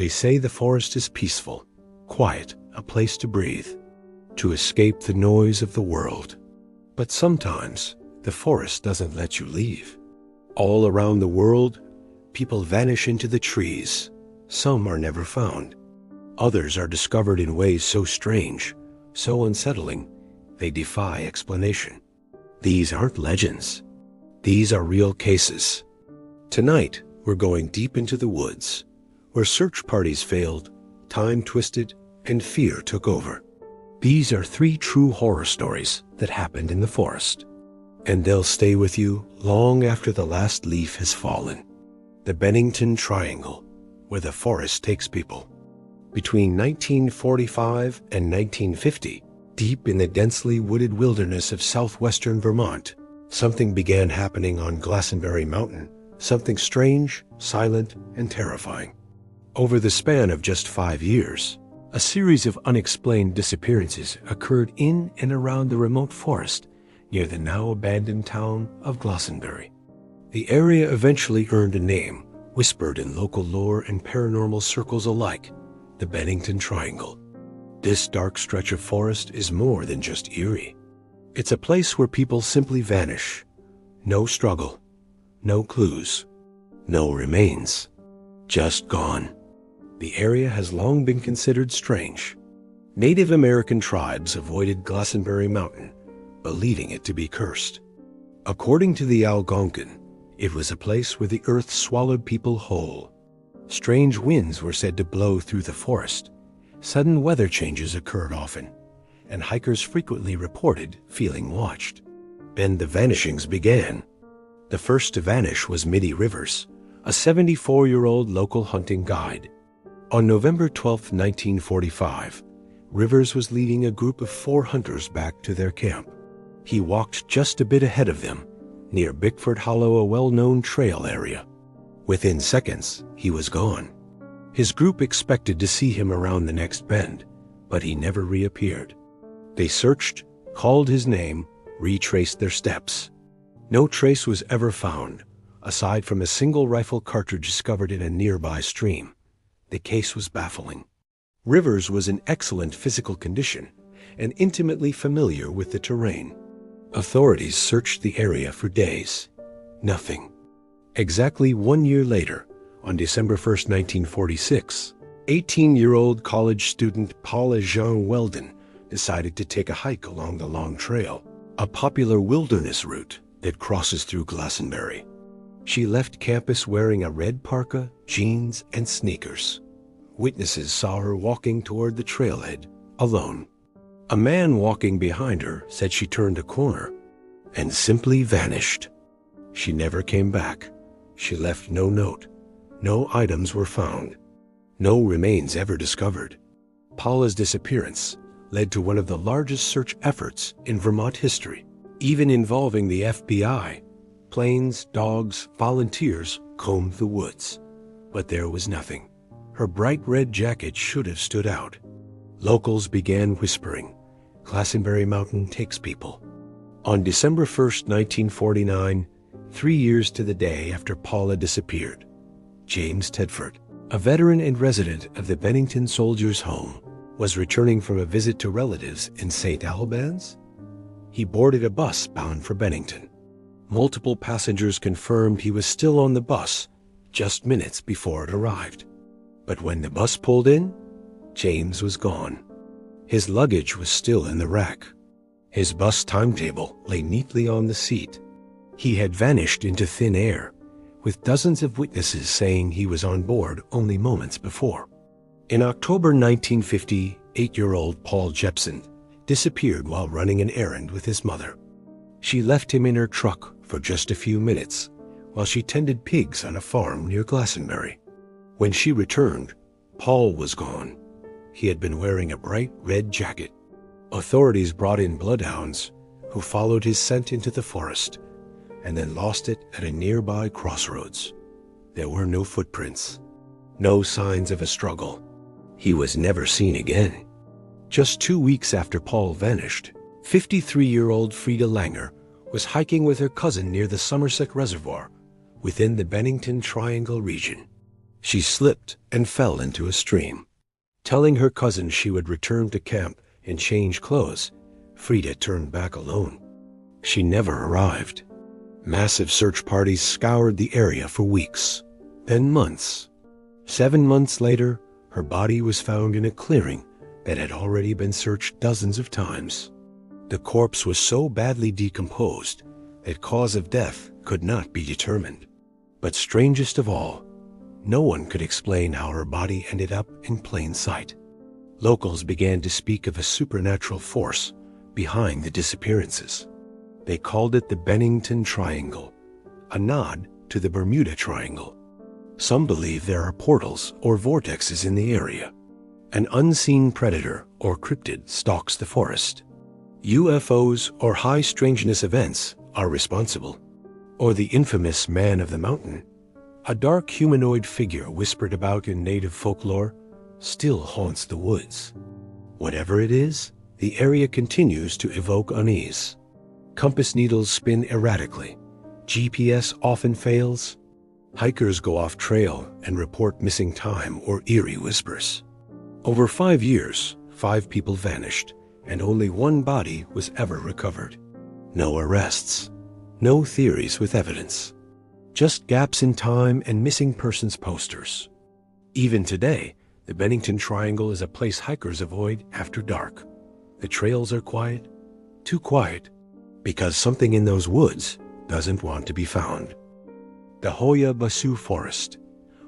They say the forest is peaceful, quiet, a place to breathe, to escape the noise of the world. But sometimes the forest doesn't let you leave. All around the world, people vanish into the trees. Some are never found. Others are discovered in ways so strange, so unsettling, they defy explanation. These aren't legends. These are real cases. Tonight, we're going deep into the woods, where search parties failed, time twisted, and fear took over. These are 3 true horror stories that happened in the forest, and they'll stay with you long after the last leaf has fallen. The Bennington Triangle, where the forest takes people. Between 1945 and 1950, deep in the densely wooded wilderness of southwestern Vermont, something began happening on Glastonbury Mountain, something strange, silent, and terrifying. Over the span of just 5 years, a series of unexplained disappearances occurred in and around the remote forest near the now abandoned town of Glastonbury. The area eventually earned a name, whispered in local lore and paranormal circles alike, the Bennington Triangle. This dark stretch of forest is more than just eerie. It's a place where people simply vanish. No struggle, no clues, no remains, just gone. The area has long been considered strange. Native American tribes avoided Glastonbury Mountain, believing it to be cursed. According to the Algonquin, it was a place where the earth swallowed people whole. Strange winds were said to blow through the forest. Sudden weather changes occurred often, and hikers frequently reported feeling watched. Then the vanishings began. The first to vanish was Mitty Rivers, a 74-year-old local hunting guide. On November 12, 1945, Rivers was leading a group of 4 hunters back to their camp. He walked just a bit ahead of them, near Bickford Hollow, a well-known trail area. Within seconds, he was gone. His group expected to see him around the next bend, but he never reappeared. They searched, called his name, retraced their steps. No trace was ever found, aside from a single rifle cartridge discovered in a nearby stream. The case was baffling. Rivers was in excellent physical condition and intimately familiar with the terrain. Authorities searched the area for days. Nothing. Exactly 1 year later, on December 1, 1946, 18-year-old college student Paula Jean Weldon decided to take a hike along the Long Trail, a popular wilderness route that crosses through Glastonbury. She left campus wearing a red parka, jeans, and sneakers. Witnesses saw her walking toward the trailhead, alone. A man walking behind her said she turned a corner and simply vanished. She never came back. She left no note. No items were found. No remains ever discovered. Paula's disappearance led to one of the largest search efforts in Vermont history, even involving the FBI. Planes, dogs, volunteers combed the woods, but there was nothing. Her bright red jacket should have stood out. Locals began whispering, "Glastonbury Mountain takes people." On December 1, 1949, 3 years to the day after Paula disappeared, James Tedford, a veteran and resident of the Bennington Soldiers' Home, was returning from a visit to relatives in St. Albans. He boarded a bus bound for Bennington. Multiple passengers confirmed he was still on the bus just minutes before it arrived. But when the bus pulled in, James was gone. His luggage was still in the rack. His bus timetable lay neatly on the seat. He had vanished into thin air, with dozens of witnesses saying he was on board only moments before. In October 1950, 8-year-old Paul Jepson disappeared while running an errand with his mother. She left him in her truck for just a few minutes while she tended pigs on a farm near Glastonbury. When she returned, Paul was gone. He had been wearing a bright red jacket. Authorities brought in bloodhounds who followed his scent into the forest and then lost it at a nearby crossroads. There were no footprints, no signs of a struggle. He was never seen again. Just 2 weeks after Paul vanished, 53-year-old Frida Langer was hiking with her cousin near the Somerset Reservoir within the Bennington Triangle region. She slipped and fell into a stream. Telling her cousin she would return to camp and change clothes, Frida turned back alone. She never arrived. Massive search parties scoured the area for weeks, then months. 7 months later, her body was found in a clearing that had already been searched dozens of times. The corpse was so badly decomposed that cause of death could not be determined. But strangest of all, no one could explain how her body ended up in plain sight. Locals began to speak of a supernatural force behind the disappearances. They called it the Bennington Triangle, a nod to the Bermuda Triangle. Some believe there are portals or vortexes in the area. An unseen predator or cryptid stalks the forest. UFOs or high strangeness events are responsible. Or the infamous Man of the Mountain, a dark humanoid figure whispered about in native folklore, still haunts the woods. Whatever it is, the area continues to evoke unease. Compass needles spin erratically. GPS often fails. Hikers go off trail and report missing time or eerie whispers. Over 5 years, 5 people vanished, and only 1 body was ever recovered. No arrests. No theories with evidence. Just gaps in time and missing persons posters. Even today, the Bennington Triangle is a place hikers avoid after dark. The trails are quiet, too quiet, because something in those woods doesn't want to be found. The Hoia Baciu Forest,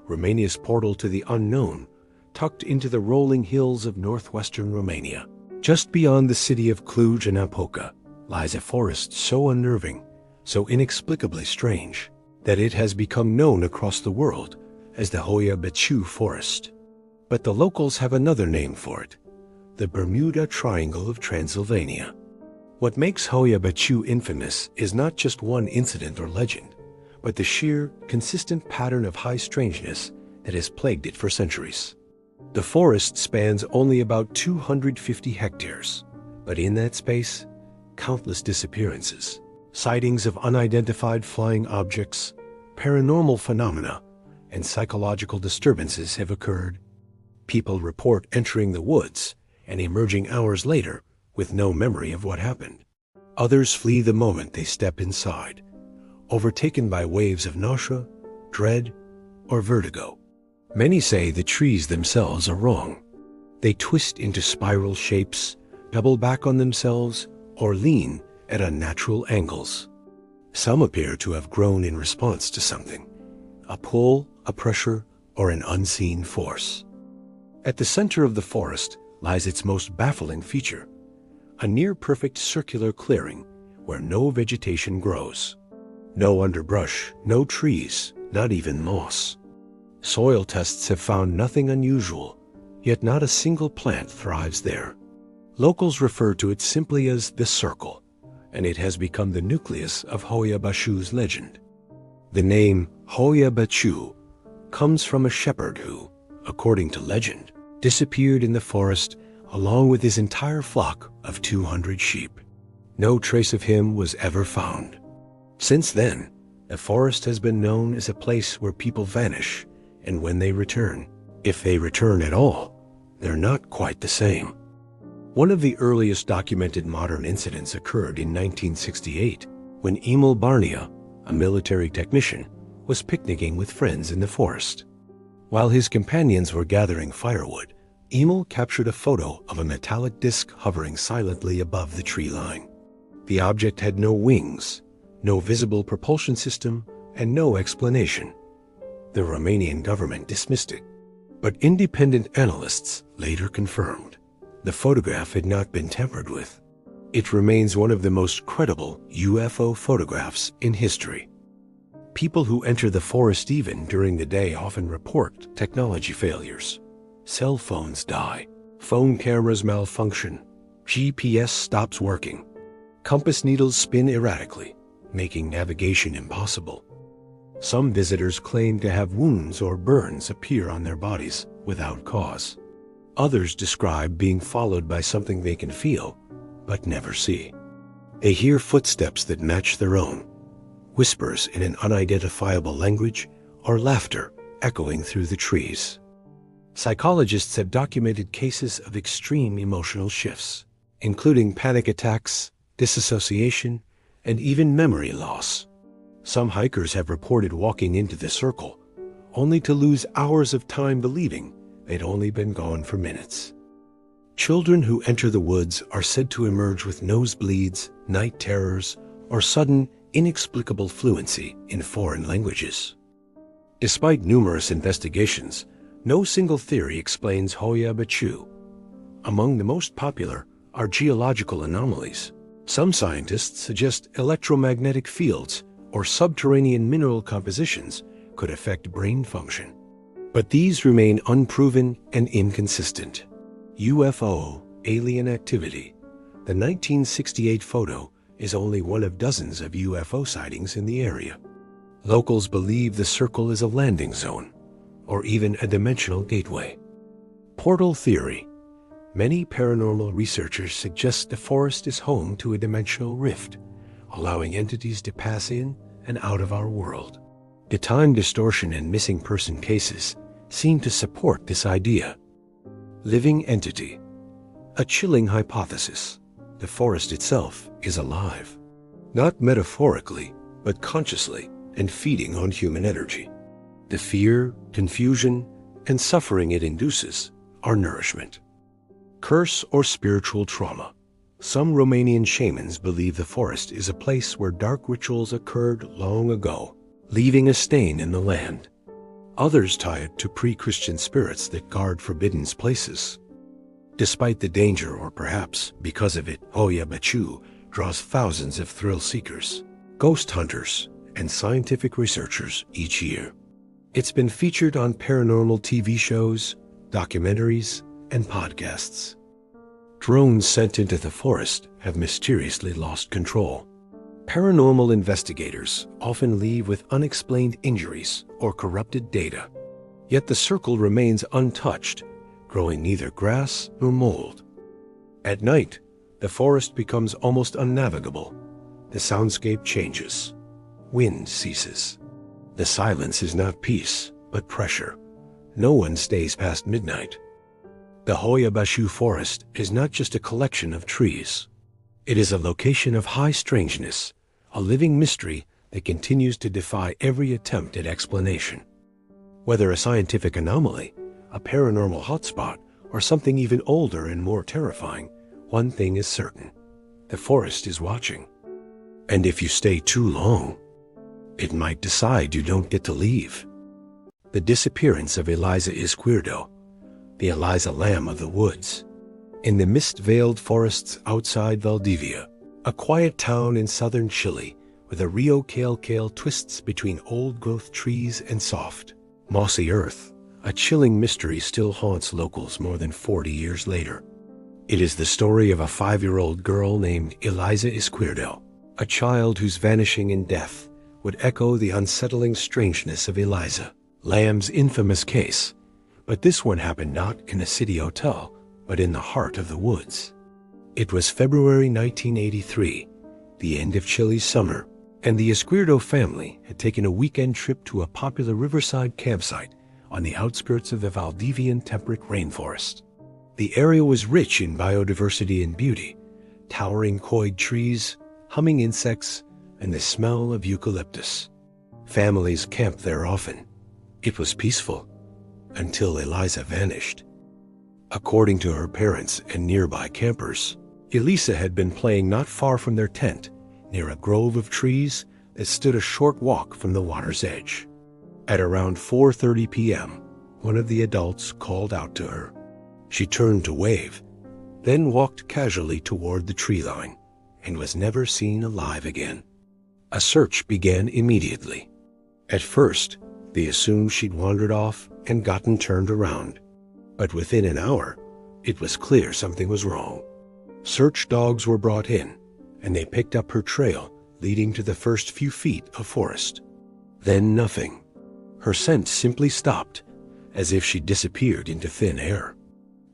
Romania's portal to the unknown, tucked into the rolling hills of northwestern Romania. Just beyond the city of Cluj-Napoca lies a forest so unnerving, so inexplicably strange, that it has become known across the world as the Hoia Baciu Forest. But the locals have another name for it, the Bermuda Triangle of Transylvania. What makes Hoia Baciu infamous is not just one incident or legend, but the sheer, consistent pattern of high strangeness that has plagued it for centuries. The forest spans only about 250 hectares, but in that space, countless disappearances, sightings of unidentified flying objects, paranormal phenomena, and psychological disturbances have occurred. People report entering the woods and emerging hours later with no memory of what happened. Others flee the moment they step inside, overtaken by waves of nausea, dread, or vertigo. Many say the trees themselves are wrong. They twist into spiral shapes, double back on themselves, or lean at unnatural angles. Some appear to have grown in response to something, a pull, a pressure, or an unseen force. At the center of the forest lies its most baffling feature, a near-perfect circular clearing where no vegetation grows. No underbrush, no trees, not even moss. Soil tests have found nothing unusual, yet not a single plant thrives there. Locals refer to it simply as the Circle, and it has become the nucleus of Hoia Baciu's legend. The name Hoia Baciu comes from a shepherd who, according to legend, disappeared in the forest along with his entire flock of 200 sheep. No trace of him was ever found. Since then, the forest has been known as a place where people vanish, and when they return, if they return at all, they're not quite the same. One of the earliest documented modern incidents occurred in 1968 when Emil Barnia, a military technician, was picnicking with friends in the forest. While his companions were gathering firewood, Emil captured a photo of a metallic disc hovering silently above the tree line. The object had no wings, no visible propulsion system, and no explanation. The Romanian government dismissed it, but independent analysts later confirmed the photograph had not been tampered with. It remains one of the most credible UFO photographs in history. People who enter the forest even during the day often report technology failures. Cell phones die, phone cameras malfunction, GPS stops working, compass needles spin erratically, making navigation impossible. Some visitors claim to have wounds or burns appear on their bodies without cause. Others describe being followed by something they can feel, but never see. They hear footsteps that match their own, whispers in an unidentifiable language, or laughter echoing through the trees. Psychologists have documented cases of extreme emotional shifts, including panic attacks, disassociation, and even memory loss. Some hikers have reported walking into the circle, only to lose hours of time believing they'd only been gone for minutes. Children who enter the woods are said to emerge with nosebleeds, night terrors, or sudden, inexplicable fluency in foreign languages. Despite numerous investigations, no single theory explains Hoya Baciu. Among the most popular are geological anomalies. Some scientists suggest electromagnetic fields or subterranean mineral compositions could affect brain function. But these remain unproven and inconsistent. UFO alien activity. The 1968 photo is only one of dozens of UFO sightings in the area. Locals believe the circle is a landing zone, or even a dimensional gateway. Portal theory. Many paranormal researchers suggest the forest is home to a dimensional rift, allowing entities to pass in and out of our world. The time distortion and missing person cases seem to support this idea. Living entity. A chilling hypothesis. The forest itself is alive. Not metaphorically, but consciously, and feeding on human energy. The fear, confusion, and suffering it induces are nourishment. Curse or spiritual trauma. Some Romanian shamans believe the forest is a place where dark rituals occurred long ago, leaving a stain in the land. Others tie it to pre-Christian spirits that guard forbidden places. Despite the danger, or perhaps because of it, Hoya Baciu draws thousands of thrill seekers, ghost hunters, and scientific researchers each year. It's been featured on paranormal TV shows, documentaries, and podcasts. Drones sent into the forest have mysteriously lost control. Paranormal investigators often leave with unexplained injuries or corrupted data. Yet the circle remains untouched, growing neither grass nor mold. At night, the forest becomes almost unnavigable. The soundscape changes. Wind ceases. The silence is not peace, but pressure. No one stays past midnight. The Hoya Baciu forest is not just a collection of trees. It is a location of high strangeness, a living mystery that continues to defy every attempt at explanation. Whether a scientific anomaly, a paranormal hotspot, or something even older and more terrifying, one thing is certain: the forest is watching. And if you stay too long, it might decide you don't get to leave. The disappearance of Eliza Izquierdo, the Eliza Lamb of the woods. In the mist-veiled forests outside Valdivia, a quiet town in southern Chile where the Rio Calcal twists between old-growth trees and soft, mossy earth, a chilling mystery still haunts locals more than 40 years later. It is the story of a 5-year-old girl named Eliza Izquierdo, a child whose vanishing and death would echo the unsettling strangeness of Eliza Lamb's infamous case. But this one happened not in a city hotel, but in the heart of the woods. It was February 1983, the end of Chile's summer, and the Izquierdo family had taken a weekend trip to a popular riverside campsite on the outskirts of the Valdivian temperate rainforest. The area was rich in biodiversity and beauty, towering coed trees, humming insects, and the smell of eucalyptus. Families camped there often. It was peaceful, until Eliza vanished. According to her parents and nearby campers, Elisa had been playing not far from their tent, near a grove of trees that stood a short walk from the water's edge. At around 4:30 p.m., one of the adults called out to her. She turned to wave, then walked casually toward the tree line, and was never seen alive again. A search began immediately. At first, they assumed she'd wandered off and gotten turned around. But within an hour, it was clear something was wrong. Search dogs were brought in, and they picked up her trail leading to the first few feet of forest. Then nothing. Her scent simply stopped, as if she disappeared into thin air.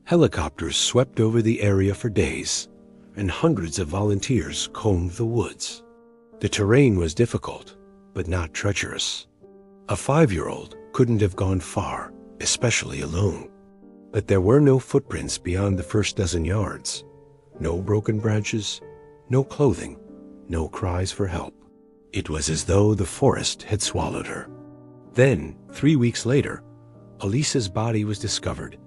Helicopters swept over the area for days, and hundreds of volunteers combed the woods. The terrain was difficult, but not treacherous. A 5-year-old couldn't have gone far, especially alone. But there were no footprints beyond the first dozen yards. No broken branches, no clothing, no cries for help. It was as though the forest had swallowed her. Then, 3 weeks later, Elisa's body was discovered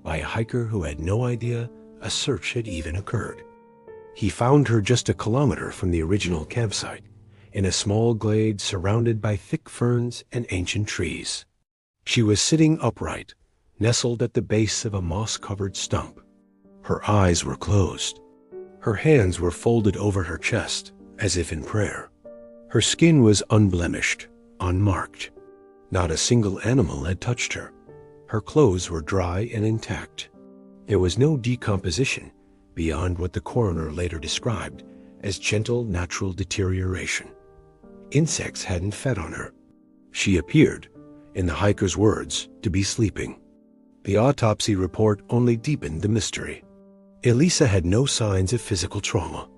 by a hiker who had no idea a search had even occurred. He found her just a kilometer from the original campsite, in a small glade surrounded by thick ferns and ancient trees. She was sitting upright, nestled at the base of a moss-covered stump. Her eyes were closed. Her hands were folded over her chest, as if in prayer. Her skin was unblemished, unmarked. Not a single animal had touched her. Her clothes were dry and intact. There was no decomposition beyond what the coroner later described as gentle natural deterioration. Insects hadn't fed on her. She appeared, in the hiker's words, to be sleeping. The autopsy report only deepened the mystery. Elisa had no signs of physical trauma,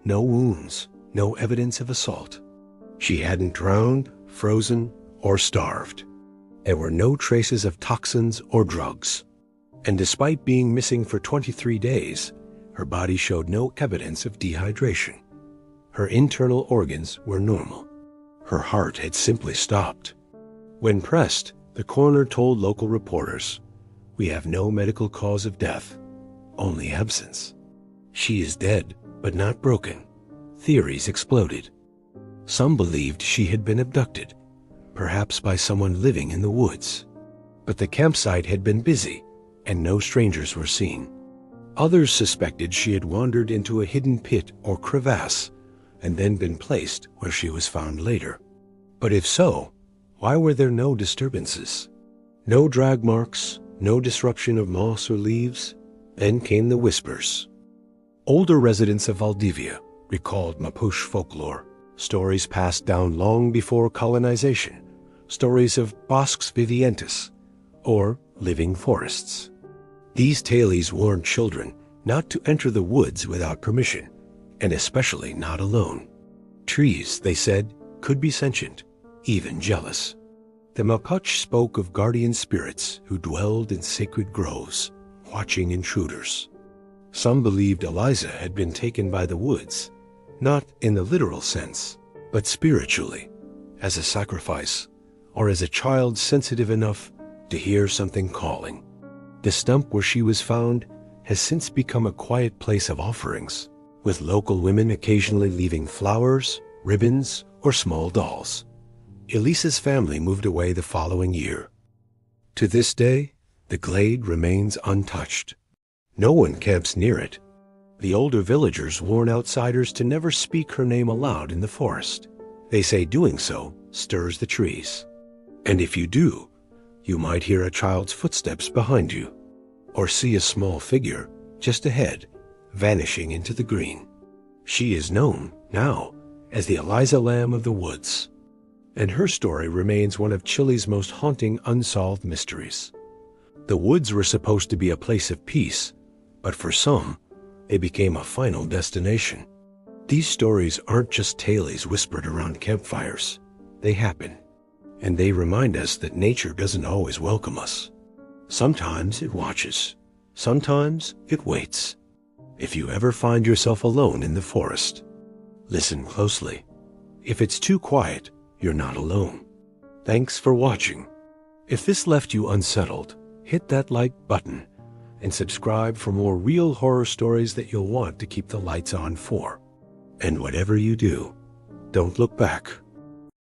no wounds, no evidence of assault. She hadn't drowned, frozen, or starved. There were no traces of toxins or drugs. And despite being missing for 23 days, her body showed no evidence of dehydration. Her internal organs were normal. Her heart had simply stopped. When pressed, the coroner told local reporters, "We have no medical cause of death, only absence. She is dead, but not broken." Theories exploded. Some believed she had been abducted, perhaps by someone living in the woods. But the campsite had been busy, and no strangers were seen. Others suspected she had wandered into a hidden pit or crevasse, and then been placed where she was found later. But if so, why were there no disturbances? No drag marks, no disruption of moss or leaves? Then came the whispers. Older residents of Valdivia recalled Mapuche folklore, stories passed down long before colonization, stories of bosques vivientes, or living forests. These tales warned children not to enter the woods without permission, and especially not alone. Trees, they said, could be sentient, even jealous. The Mapuche spoke of guardian spirits who dwelled in sacred groves, watching intruders. Some believed Eliza had been taken by the woods, not in the literal sense, but spiritually, as a sacrifice, or as a child sensitive enough to hear something calling. The stump where she was found has since become a quiet place of offerings, with local women occasionally leaving flowers, ribbons, or small dolls. Elisa's family moved away the following year. To this day, the glade remains untouched. No one camps near it. The older villagers warn outsiders to never speak her name aloud in the forest. They say doing so stirs the trees. And if you do, you might hear a child's footsteps behind you, or see a small figure just ahead, vanishing into the green. She is known, now, as the Eliza Lamb of the Woods, and her story remains one of Chile's most haunting unsolved mysteries. The woods were supposed to be a place of peace, but for some, they became a final destination. These stories aren't just tales whispered around campfires. They happen, and they remind us that nature doesn't always welcome us. Sometimes it watches. Sometimes it waits. If you ever find yourself alone in the forest, listen closely. If it's too quiet, you're not alone. Thanks for watching. If this left you unsettled, hit that like button and subscribe for more real horror stories that you'll want to keep the lights on for. And whatever you do, don't look back.